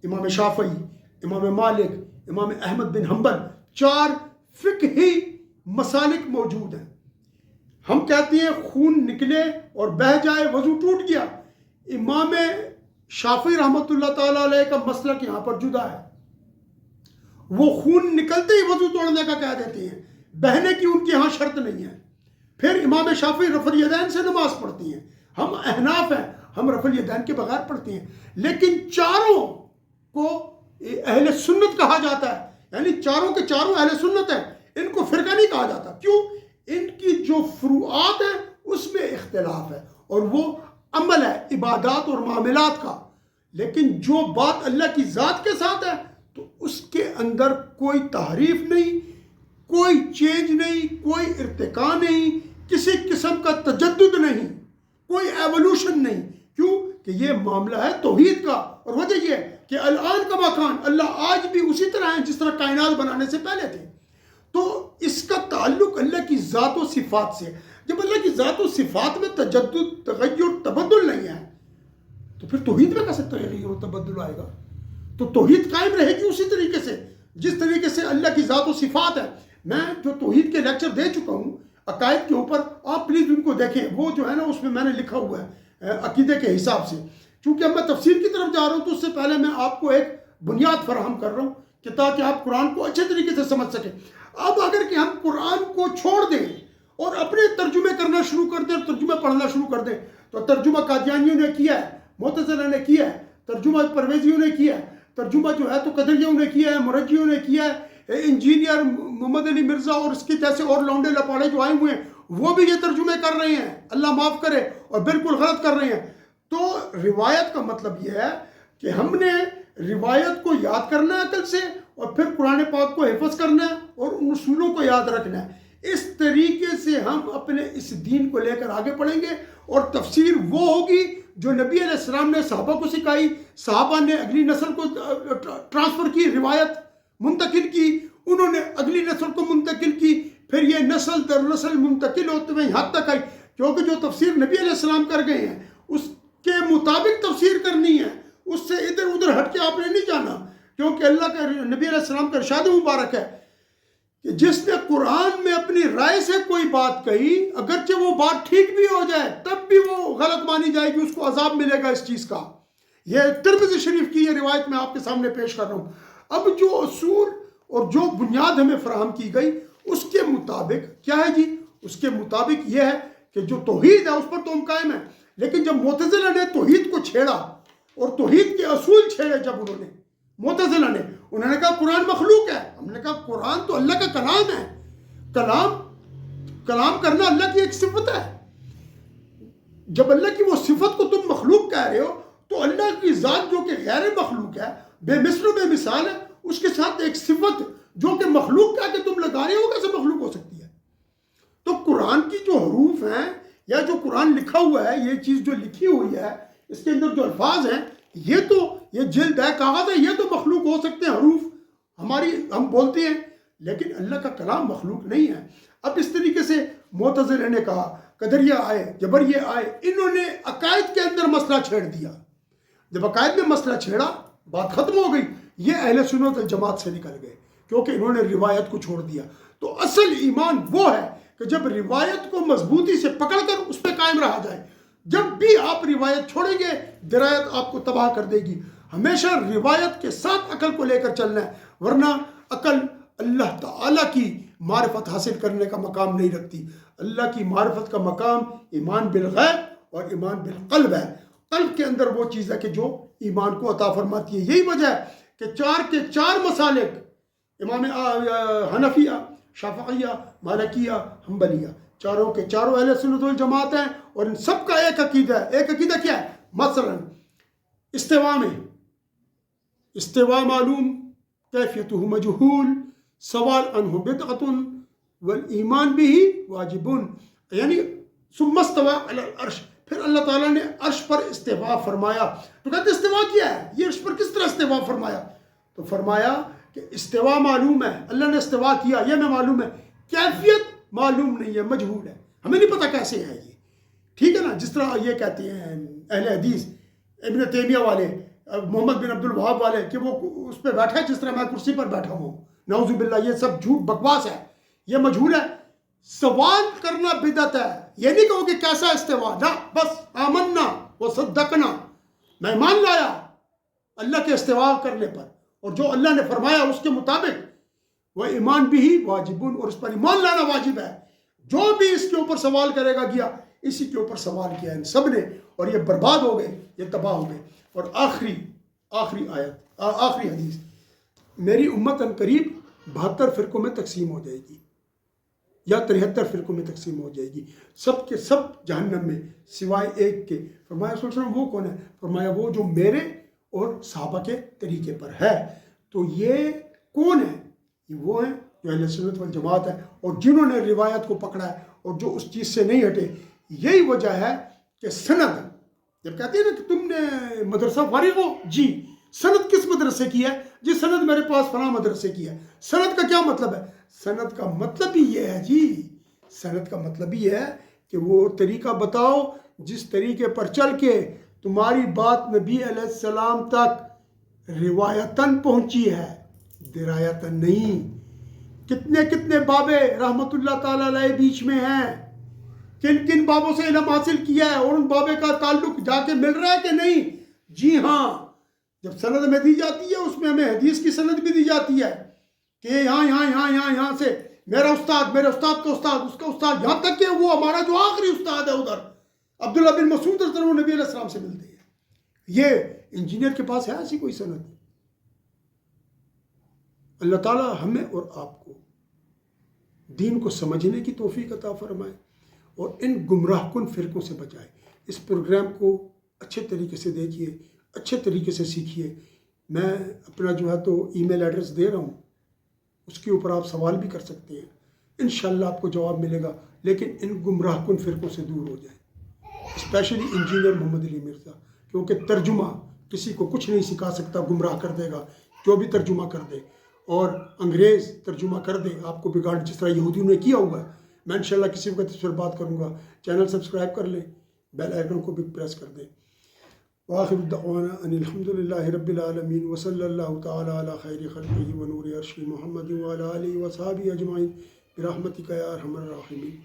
امام شافعی، امام مالک، امام احمد بن حنبل، 4 فقہی مسالک موجود ہیں. ہم کہتے ہیں خون نکلے اور بہہ جائے وضو ٹوٹ گیا. امام شافعی رحمۃ اللہ تعالیٰ علیہ کا مسلک یہاں پر جدا ہے. وہ خون نکلتے ہی وضو توڑنے کا کہہ دیتے ہیں، بہنے کی ان کے ہاں شرط نہیں ہے. پھر امام شافعی رفع الیدین سے نماز پڑھتی ہیں. ہم احناف ہیں، ہم رفع الیدین کے بغیر پڑھتے ہیں. لیکن چاروں کو اہل سنت کہا جاتا ہے، یعنی چاروں کے چاروں اہل سنت ہیں. ان کو فرقہ نہیں کہا جاتا. کیوں؟ ان کی جو فروعات ہیں اس میں اختلاف ہے، اور وہ عمل ہے، عبادات اور معاملات کا. لیکن جو بات اللہ کی ذات کے ساتھ ہے تو اس کے اندر کوئی تحریف نہیں، کوئی چینج نہیں، کوئی ارتقاء نہیں، کسی قسم کا تجدد نہیں، کوئی ایولوشن نہیں. کیوں کہ یہ معاملہ ہے توحید کا. اور وجہ یہ ہے کہ الان کا مکان، اللہ آج بھی اسی طرح ہے جس طرح کائنات بنانے سے پہلے تھے. تو اس کا تعلق اللہ کی ذات و صفات سے. جب اللہ کی ذات و صفات میں تجدد، تغیر، تبدل نہیں ہے تو پھر توحید میں کیسے تغیر و تبدل آئے گا؟ تو توحید قائم رہے گی اسی طریقے سے جس طریقے سے اللہ کی ذات و صفات ہے. میں جو توحید کے لیکچر دے چکا ہوں عقائد کے اوپر، آپ پلیز ان کو دیکھیں. وہ جو ہے نا اس میں نے لکھا ہوا ہے عقیدے کے حساب سے. چونکہ اب میں تفسیر کی طرف جا رہا ہوں تو اس سے پہلے میں آپ کو ایک بنیاد فراہم کر رہا ہوں کہ تاکہ آپ قرآن کو اچھے طریقے سے سمجھ سکیں. اب اگر کہ ہم قرآن کو چھوڑ دیں اور اپنے ترجمے کرنا شروع کر دیں اور ترجمہ پڑھنا شروع کر دیں، تو ترجمہ قادیانیوں نے کیا ہے، معتزلہ نے کیا ہے، ترجمہ پرویزیوں نے کیا ہے، ترجمہ جو ہے تو قدریوں نے کیا ہے، مرجیوں نے کیا ہے، انجینئر محمد علی مرزا اور اس کے جیسے اور لونڈے لپاڑے جو آئے ہوئے ہیں وہ بھی یہ ترجمے کر رہے ہیں، اللہ معاف کرے، اور بالکل غلط کر رہے ہیں. تو روایت کا مطلب یہ ہے کہ ہم نے روایت کو یاد کرنا ہے عقل سے، اور پھر قرآن پاک کو حفظ کرنا ہے اور ان اصولوں کو یاد رکھنا ہے. اس طریقے سے ہم اپنے اس دین کو لے کر آگے پڑھیں گے. اور تفسیر وہ ہوگی جو نبی علیہ السلام نے صحابہ کو سکھائی، صحابہ نے اگلی نسل کو ٹرانسفر کی، روایت منتقل کی، انہوں نے اگلی نسل کو منتقل کی، پھر یہ نسل در نسل منتقل ہوتے ہوئے یہاں تک آئی. کیونکہ جو تفسیر نبی علیہ السلام کر گئے ہیں اس کے مطابق تفسیر کرنی ہے، اس سے ادھر ادھر ہٹ کے آپ نے نہیں جانا. کیونکہ اللہ کا نبی علیہ السلام کا ارشاد مبارک ہے کہ جس نے قرآن میں اپنی رائے سے کوئی بات کہی، اگرچہ وہ بات ٹھیک بھی ہو جائے تب بھی وہ غلط مانی جائے گی، اس کو عذاب ملے گا اس چیز کا. یہ ترمذی شریف کی یہ روایت میں آپ کے سامنے پیش کر رہا ہوں. اب جو اصول اور جو بنیاد ہمیں فراہم کی گئی اس کے مطابق کیا ہے جی؟ اس کے مطابق یہ ہے کہ جو توحید ہے اس پر تو ہم قائم ہیں. لیکن جب معتزلہ نے توحید کو چھیڑا اور توحید کے اصول چھیڑے، جب معتزلہ نے انہوں نے کہا قرآن مخلوق ہے، ہم نے کہا قرآن تو اللہ کا کلام ہے. کلام کرنا اللہ کی ایک صفت ہے. جب اللہ کی وہ صفت کو تم مخلوق کہہ رہے ہو تو اللہ کی ذات جو کہ غیر مخلوق ہے، بے مثل و بے مثال ہے، اس کے ساتھ ایک صفت جو کہ مخلوق کہہ کے تم لگا رہے ہو کیسے مخلوق ہو سکتی ہے؟ تو قرآن کی جو حروف ہیں یا جو قرآن لکھا ہوا ہے، یہ چیز جو لکھی ہوئی ہے، اس کے اندر جو الفاظ ہیں، یہ جلد ہے، کاغذ ہے، یہ تو مخلوق ہو سکتے ہیں حروف ہماری، ہم بولتے ہیں، لیکن اللہ کا کلام مخلوق نہیں ہے. اب اس طریقے سے معتزلہ نے کہا، قدریہ آئے، جبریہ آئے، انہوں نے عقائد کے اندر مسئلہ چھیڑ دیا. جب عقائد میں مسئلہ چھیڑا بات ختم ہو گئی. یہ اہل سنت والجماعت سے نکل گئے کیونکہ انہوں نے روایت کو چھوڑ دیا. تو اصل ایمان وہ ہے کہ جب روایت کو مضبوطی سے پکڑ کر اس پہ قائم رہا جائے. جب بھی آپ روایت چھوڑیں گے درایت آپ کو تباہ کر دے گی. ہمیشہ روایت کے ساتھ عقل کو لے کر چلنا ہے، ورنہ عقل اللہ تعالیٰ کی معرفت حاصل کرنے کا مقام نہیں رکھتی. اللہ کی معرفت کا مقام ایمان بالغیب اور ایمان بالقلب ہے. قلب کے اندر وہ چیز ہے کہ جو ایمان کو عطا فرماتی ہے. یہی وجہ ہے کہ 4 کے 4 مسالک، امام حنفیہ، شافعیہ، مالکیہ، حنبلیہ، چاروں کے چاروں اہل سنت والجماعت ہیں، اور ان سب کا ایک عقیدہ ہے. ایک عقیدہ کیا ہے؟ مثلا استوا میں استوا معلوم، کیفیتہ مجہول، سوال عنہ بدعۃ والایمان بہ واجب. یعنی ثم استوى علی العرش، پھر اللہ تعالیٰ نے عرش پر استوا فرمایا. تو کہتے استوا کیا ہے، یہ عرش پر کس طرح استوا فرمایا؟ تو فرمایا کہ استوا معلوم ہے، اللہ نے استوا کیا یہ میں معلوم ہے، کیفیت معلوم نہیں ہے، مجہول ہے، ہمیں نہیں پتہ کیسے ہے یہ. ٹھیک ہے نا، جس طرح یہ کہتے ہیں اہل حدیث ابن تیمیہ والے، محمد بن عبد الوہاب والے، کہ وہ اس پہ بیٹھا ہے جس طرح میں کرسی پر بیٹھا ہوں. نعوذ باللہ، یہ سب جھوٹ بکواس ہے، یہ مجہول ہے. سوال کرنا بدعت ہے. یہ نہیں کہو کہ کیسا استوا، نہ، بس آمنا و صدقنا، میں ایمان لایا اللہ کے استوا کرنے پر، اور جو اللہ نے فرمایا اس کے مطابق. وہ ایمان بھی واجبون، اور اس پر ایمان لانا واجب ہے. جو بھی اس کے اوپر سوال کرے گا گیا، اسی کے اوپر سوال کیا ان سب نے، اور یہ برباد ہو گئے، یہ تباہ ہو گئے. اور آخری آیت، آخری حدیث، میری امت ان قریب 72 فرقوں میں تقسیم ہو جائے گی، یا 73 فرقوں میں تقسیم ہو جائے گی، سب کے سب جہنم میں سوائے ایک کے. فرمایا صلی اللہ علیہ وسلم وہ کون ہے؟ فرمایا وہ جو میرے اور صحابہ کے طریقے پر ہے. تو یہ کون ہے؟ یہ وہ ہیں جو اہل سنت والجماعت ہے، اور جنہوں نے روایت کو پکڑا ہے اور جو اس چیز سے نہیں ہٹے. یہی وجہ ہے کہ سند، جب کہتے ہیں نا کہ تم نے مدرسہ فارغ ہو، جی، سند کس مدرسے کی ہے؟ جی سند میرے پاس فلاں مدرسے کی ہے. سند کا کیا مطلب ہے؟ سند کا مطلب ہی یہ ہے جی، سند کا مطلب ہی ہے کہ وہ طریقہ بتاؤ جس طریقے پر چل کے تمہاری بات نبی علیہ السلام تک روایتاً پہنچی ہے، درایتاً نہیں. کتنے کتنے بابے رحمت اللہ تعالیٰ علیہ بیچ میں ہیں، کن کن بابوں سے علم حاصل کیا ہے، اور ان بابے کا تعلق جا کے مل رہا ہے کہ نہیں؟ جی ہاں، جب سند میں دی جاتی ہے اس میں ہمیں حدیث کی سند بھی دی جاتی ہے کہ یہاں سے میرا استاد، میرے استاد کا استاد، اس کا استاد، یہاں تک کہ وہ ہمارا جو آخری استاد ہے ادھر عبداللہ بن مسعود رضی اللہ عنہ، نبی علیہ السلام سے ملتے ہیں. یہ انجینئر کے پاس ہے ایسی کوئی سند؟ اللہ تعالیٰ ہمیں اور آپ کو دین کو سمجھنے کی توفیق عطا فرمائے اور ان گمراہ کن فرقوں سے بچائے. اس پروگرام کو اچھے طریقے سے دیکھیے، اچھے طریقے سے سیکھیے. میں اپنا جو ہے تو ای میل ایڈریس دے رہا ہوں، اس کے اوپر آپ سوال بھی کر سکتے ہیں، انشاءاللہ آپ کو جواب ملے گا. لیکن ان گمراہ کن فرقوں سے دور ہو جائیں، اسپیشلی انجینئر محمد علی مرزا، کیونکہ ترجمہ کسی کو کچھ نہیں سکھا سکتا، گمراہ کر دے گا جو بھی ترجمہ کر دے، اور انگریز ترجمہ کر دے آپ کو بگاڑ، جس طرح یہودیوں نے کیا ہوا ہے. میں انشاءاللہ کسی وقت اس پر بات کروں گا. چینل سبسکرائب کر لیں، بیل آئیکن کو بھی پریس کر دیں. وآخر دعوانا ان الحمدللہ رب العالمین وصلی اللہ تعالی علی خیر خلقہ ونور عرشہ محمد وعلی آلہ وصحبہ اجمعین برحمتک یا ارحم الراحمین.